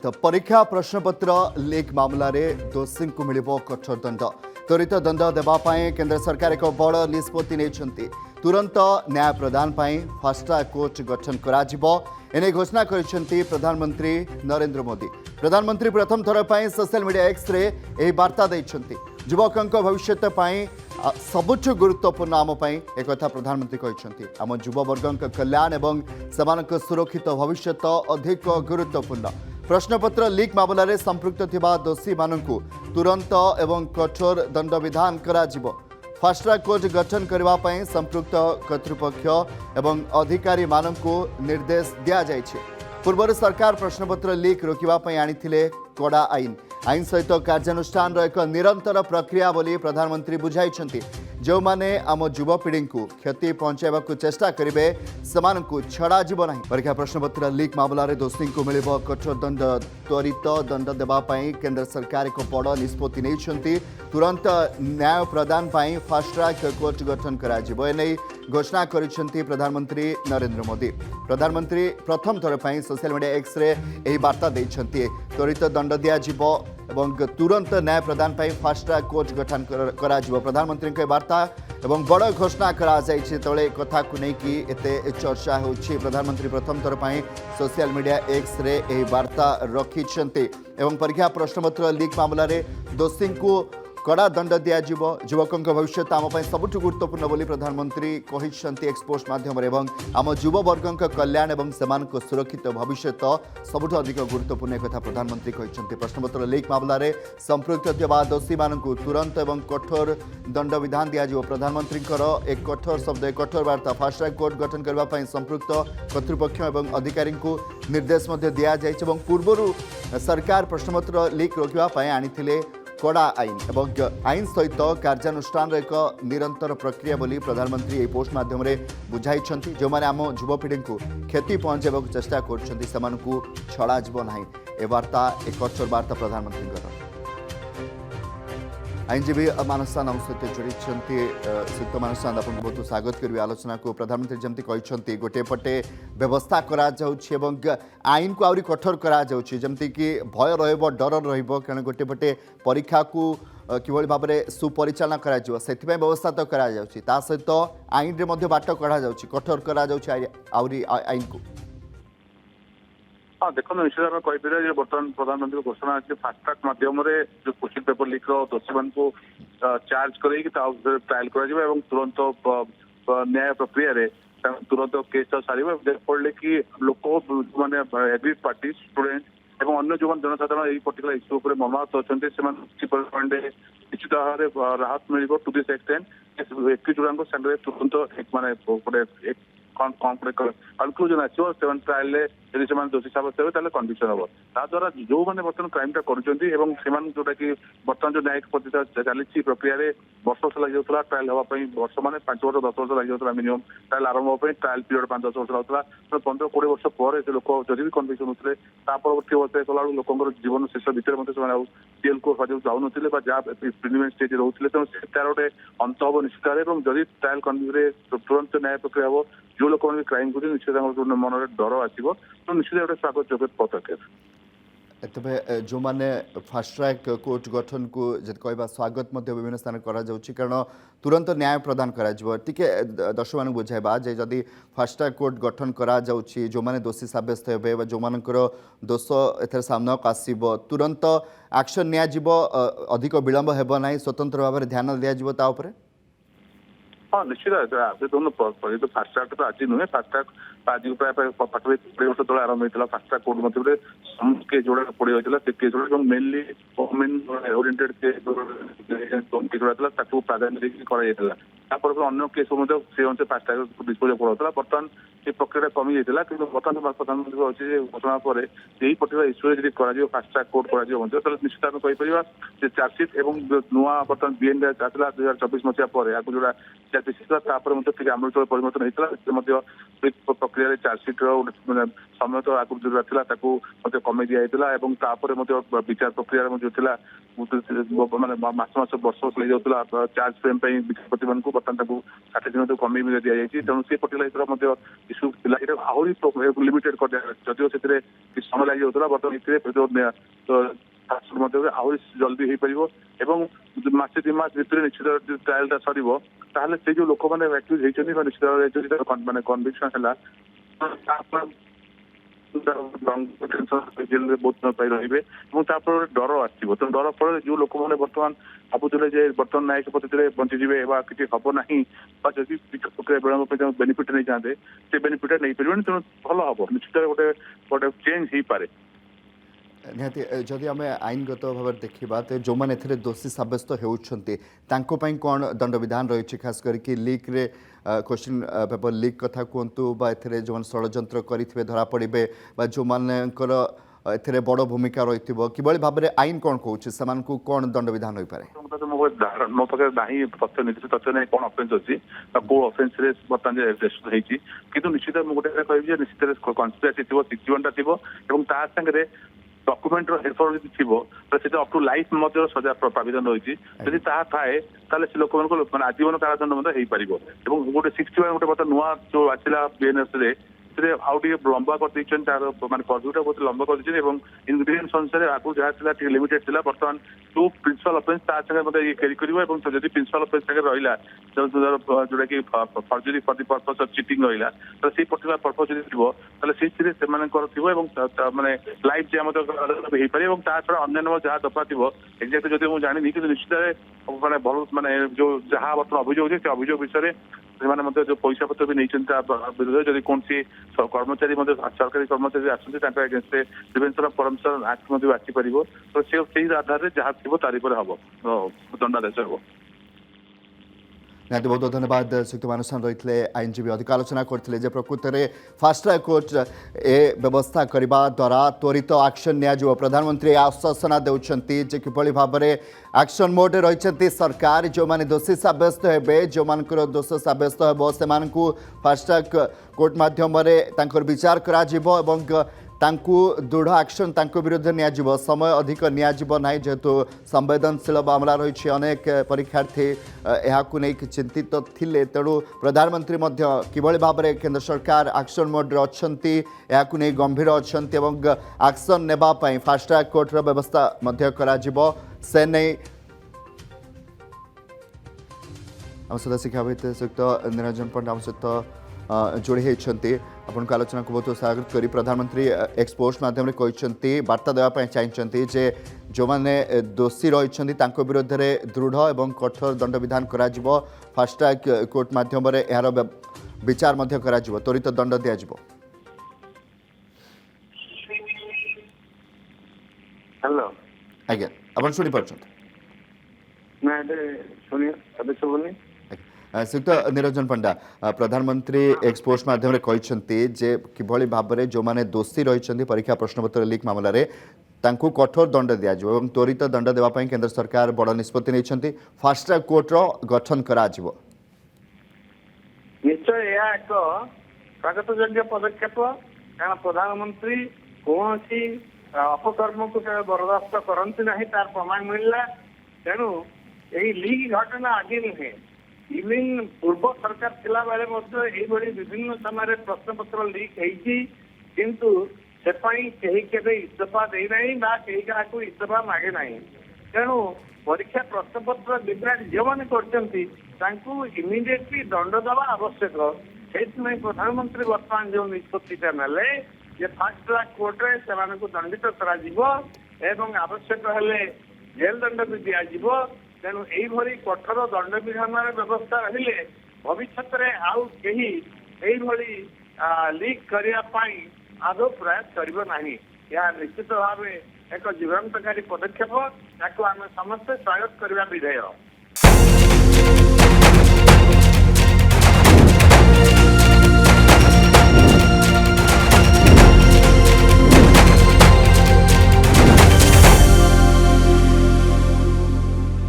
तो परीक्षा प्रश्नपत्र लीक मामला रे दोषी को मिल कठोर दंड त्वरित दंड देवाई केंद्र सरकार एक बड़ निष्पत्ति नहीं तुरंत न्याय प्रदान फास्ट ट्रैक कोर्ट गठन कर घोषणा कर प्रधानमंत्री नरेंद्र मोदी। प्रधानमंत्री प्रथम थर पर सोशल मीडिया एक्स रे यह वार्ता देते युवकों भविष्य सबुठ गुरुत्वपूर्ण आमपाई एक प्रधानमंत्री कहते आम युववर्ग कल्याण और सेमानक सुरक्षित भविष्य अधिक गुरुत्वपूर्ण। प्रश्नपत्र लीक मामला रे संपृक्त थिबा दोषी मानकु तुरंत एवं कठोर दंड विधान करा जिवो। फास्ट ट्रैक कोर्ट गठन करबा पई संपृक्त कर्तृपक्ष एवं अधिकारी मानकु निर्देश दिया जायछे। पूर्व सरकार प्रश्नपत्र लीक रोकिबा पई आनिथिले कड़ा आईन सहित कार्यानुष्ठान एक निरंतर प्रक्रिया बोली प्रधानमंत्री बुझाइछन्ति। जो माने आम युवपीढ़ी को क्षति पहुंचाइबा चेष्टा करेंगे सेमानकु छड़ा जीव नहीं। परीक्षा प्रश्नपत्र लीक मामला रे दोषी को मिल कठोर दंड त्वरित दंड देवाई केंद्र सरकार एक बड़ निष्पत्ति नहीं तुरंत न्याय प्रदान फास्ट ट्रैक कोर्ट गठन कर घोषणा कर प्रधानमंत्री नरेंद्र मोदी। प्रधानमंत्री प्रथम थर पर सोशल मीडिया एक्स रे यही वार्ता देते त्वरित दंड दिज्व एवं तुरंत न्याय प्रदान फास्ट ट्रैक कोर्ट गठन कर प्रधानमंत्री वार्ता एवं बड़ घोषणा करे कथा को लेकिन एते चर्चा हो। प्रधानमंत्री प्रथम थर पर सोशल मीडिया एक्स रे यही वार्ता रखिंट एवं परीक्षा प्रश्नपत्र लीक मामला रे दोषी को कड़ा दंड दिज्व युवकों भविष्य आमपाई सबुठ गुरुत्वपूर्ण बोली प्रधानमंत्री कहते एक्सपोस्ट माध्यम एवं आम युववर्ग कल्याण और सेमानक सुरक्षित भविष्य सबुठ अधिक गुरुत्वपूर्ण एक प्रधानमंत्री कहते। प्रश्नपत्र लीक मामला रे संपृक्त थिबा दोषी मानकु तुरंत एवं कठोर दंड विधान दिज्व। प्रधानमंत्री एक कठोर शब्द एक कठोर वार्ता फास्ट ट्रैक कोर्ट गठन करने संपृक्त कर्तृपक्ष और अधिकारी निर्देश दि पूर्व सरकार प्रश्नपत्र लीक रोकने आनी कड़ा आईन सहित कार्यानुष्ठान एक निरंतर प्रक्रिया बोली प्रधानमंत्री यह पोस्ट माध्यम बुझाई जो मैंने आम युवपीढ़ी को क्षति पहुंचाइबा चेष्टा कर छड़ा जीव ना। ए वार्ता एक कठोर वार्ता प्रधानमंत्री। आईनजीवी मानसान आम सहित जोड़ी श्रीयुक्त मानसान आपको बहुत स्वागत करी आलोचना को। प्रधानमंत्री जमती कहते गोटे पटे व्यवस्था करा आईन को आहरी कठोर करमती कि भय रर कारण गोटे पटे परीक्षा को किभली भाव में सुपरिचालना करा व्यवस्था तो करा सहित आईन रे बाट कढ़ा कठोर करा आईन को। हाँ देखो निश्चित भाव कहीपर बर्तमान प्रधानमंत्री घोषणा अच्छे फास्ट ट्रैक माध्यम जो क्वेश्चन पेपर लीक दोषी मान को चार्ज कर ट्रायल कर तुरंत न्याय प्रक्रिया तुरंत केस सारे फल कि लोक मैंने एग्रीड पार्टी स्टूडेंट और अन्य जो जनसाधारण यही पर्टिकुलर इश्यू उपर मर्माहत अच्छा निश्चित भाव राहत मिल टू दिस एक्सटेंट 21 जुड़ा सामने तुरंत मानने कनक्लूजन आसो ट्रायल यदि से दोषी सब्यस्त हे कन्विक्शन हम ताद्वारा जो मैंने बर्तमान क्राइमटा कर जोटा कि बर्तमान जो न्यायिक प्रतिष्ठा चली प्रक्रिया वर्ष वर्ष लग जाता ट्रायल हाँपाई वर्ष मैंने 5 वर्ष 10 वर्ष लग जाता मिनिमम ट्रायल आरंभ हाँपाई ट्रायल पीरियड 5-10 वर्ष लगता 15-20 वर्ष पर से लोक जदि भी कन्विक्शन होते परवर्त अवस्था कला लोक जीवन शेष भितर जेल को जाऊन जहाँ प्रिलिमिनरी स्टेज रोते तेणु तार गोटे अंत हम निश्चित भाव जदि ट्रायल कन्विक्शन तुरंत न्याय प्रक्रिया हम जो लोक मैंने क्राइम कर निश्चित मन में डर आसो तो निश्चित गोटे स्वागत योग्य पदक्षेप। तेज जो मैंने फास्ट ट्रैक कोर्ट गठन को कह स्वागत विभिन्न स्थान कारण तुरंत न्याय प्रदान कर दर्शक मान बुझाइबा जदि फास्ट ट्रैक कोर्ट गठन करा जो मैंने दोषी सब्यस्त हे जो मानकर दोष ए सामना आसब तुरंत एक्शन नियाजिब अधिक विलंब हेब ना स्वतंत्र भाव में ध्यान दिज्व। हाँ निश्चित तो फास्ट ट्रैक तो आज नुहे फास्ट ट्रैक आज प्राय पाखे 20 वर्ष तले आरंभ होता फास्ट ट्रैक कोर्ट मध्य केस जोड़ा पड़ी होता से केस जोड़ा मेनली गवर्नमेंट ओरिएंटेड केस जोड़ा प्राधान्य कर अन्य केस से अनुसार फास्ट ट्रैक डिस्पोज पड़ा बर्तमान ये प्रक्रिया कमी जाता कि बर्तमान प्रधानमंत्री अच्छे घोषणा पर यही पर्टिकुलर इश्यू जब कर फास्ट ट्रैक कोर्ट कर निश्चित आम कहीपर चार्जसीट और नुआ बर्तमान बीएन आसला 2024 मसीहा पर जोड़ा चार्जसीट ठीक आम परिवर्तन होता प्रक्रिया प्रक्रिया चार्जसीट समय तो आगुरी जो रहा कमे दिया और तापर विचार प्रक्रिया जो था माने मास मास वर्ष लग चार्ज फ्रेम विचारपति मान बर्तमान 60 दिन कमे दि जाए तेणु से पर्टिकुलर इश्यू आहरी लिमिटेड कर जदिव से समय लग जाऊला बर्तमान जो आहरी जल्दी हो पार मसे 2 मास भर निश्चित ट्रायल सर से जो लोक मैंने एक्यूज होती माने कन्विक्शन है जेल बहुत रे डर आसो तेणु डर फल जो लोक मैंने बर्तमान भावुले बर्तमान न्यायिक पद्धति बंचीजे कि हम ना जदि प्रक्रिया विलम्ब बेनिफिट नहीं चाहते से बेनिफिट नहीं पारे तेणु भल हम निश्चित गोटे गोटे चेंज हो पारे निहाती जदि आम आईनगत भाव में देखा तो जो मैंने दोषी सब्यस्त होती कौन दंड विधान रही खास करके लीक रे क्वेश्चन पेपर लीक कथा कहतु जो षड्यंत्र करेंगे धरा पड़े जो मानकर एथिरे बड़ भूमिका रही किभली भाव में आईन कौन कौन से कौन दंड विधान हो पारे मो पाखे ना तथ्य निर्दिष्ट तथ्य नहीं कौन अफेन्स अच्छी कौ अफेन्स बर्तमान रेजिस्टर होती कि निश्चित मुझे कह निश्चित कन्स्पिरेसी थी 61टा थी डॉक्यूमेंट हेरफेर जब थी अप टू लाइफ सजा प्रावधान रही जदि थाए से लोक मैंने आजीवन कारादंड हो पार गोटे 61 गोटे बता नुआ जो आसला बीएनएस आउ लंबा कर माने पर्व्यूटा बहुत लंबा कर इनग्रेडिएंट्स अनुसार आगु जहाँ लिमिटेड थी बर्तमान जो प्रिंसिपल अफेन्स मतलब ये कैरी कर जब प्रिंसिपल अफेन्स रहा जोटा कि forgery for the purpose of cheating रहा तो से पर्टिकुलर पर्पस जब थी माने लाइफ जैम हो पारे छड़ा अन्य जहाँ दफा थी एक्जाक्ट जब मुझे जानी कि निश्चित माने भल माने जो जहाँ बर्तमान अभियोग से अभियोग विषय से जो पैसा पत्र भी नहीं विरोध जब कौन सी कर्मचारी सरकारी कर्मचारी आसगेस्ट प्रिवेंशन ऑफ करप्शन एक्ट आसीपर तो से आधार में जहाँ थी तारी पर हम दंडादेश हम निहाती बहुत बहुत धन्यवाद श्रीयुक्त मानुषान रही आईनजीवी अधिक आलोचना करते प्रकृत में फास्ट ट्रैक कोर्ट ए व्यवस्था करने द्वारा त्वरित एक्शन निया प्रधानमंत्री आश्वासना देउछंती जे किभली भाव में एक्शन मोड रही सरकार जो माने दोषी साब्यस्त हेबे जो मानकर दोष साब्यस्त हेबो सेमानकु फास्ट ट्रैक कोर्ट माध्यम विचार करा जिवो एवं तांकु दृढ़ एक्शन तांकु विरुद्ध नियाजिवो समय अधिक नियाजिवो नाही जेहेतु संवेदनशील मामला रही अनेक परीक्षार्थी एहाकु नै चिंतित थिले तेणु प्रधानमंत्री मध्य किभली भाव में केंद्र सरकार एक्शन मोड रे अछंती एहाकु नै गंभीर अछंती एवं एक्शन नेबा पई फास्ट ट्रैक कोर्ट रो व्यवस्था मध्य करा जिवो से नै हम सदा शिक्षाविद श्रीयुक्त निरंजन पंडा हम सहित जोड़ी होती आपण आलोचना को बहुत स्वागत करी प्रधानमंत्री एक्सपोस्ट माध्यम कहते वार्ता देवाई चाहते जे जो मैंने दोषी रही विरुद्ध में दृढ़ और कठोर दंड विधान करा फास्ट ट्रैक कोर्ट माध्यम यार विचार त्वरित दंड दि हेलो आज्ञा आप शुणी पार्छ श्रीयुक्त निरंजन पंडा प्रधानमंत्री एक्सपोस्ट माध्यम कहते जे किभली भाव में जो मैंने दोषी रही परीक्षा प्रश्नपत्र लीक मामला रे तांकु कठोर दंड दिया और त्वरित दंड देवाई केंद्र सरकार बड़ निष्पत्ति नहीं फास्ट ट्रैक कोर्ट रो गठन करा निश्चय यह एक स्वागतयोग्य पदक्षेप कारण प्रधानमंत्री कौन सी अपकर्म को बर्दास्त करती ना तार प्रमाण मिलला तेणु यही लीक घटना आगे नुहे इवन पूर्व सरकार थिला बेले विभिन्न समय प्रश्नपत्र लीक किंतु केही इस्तीफा देना क्या इस्तीफा मागे ना तेणु परीक्षा प्रश्नपत्र विभ्राट जो मैंने इमिडिएटली दंड दवा आवश्यक से प्रधानमंत्री बर्तमान जो निष्पत्तिटा नेले फास्ट ट्रैक कोर्ट रे से दंडित कर आवश्यक हेले जेल दंड भी दिज्व तेणु यही कठोर दंड विधान व्यवस्था रहिले भविष्य में आउ कहीं लीक करने आदौ प्रयास करना यह निश्चित भाव एक जीवंतकारी पदक्षेप या आम समस्ते स्वागत करने विधेय।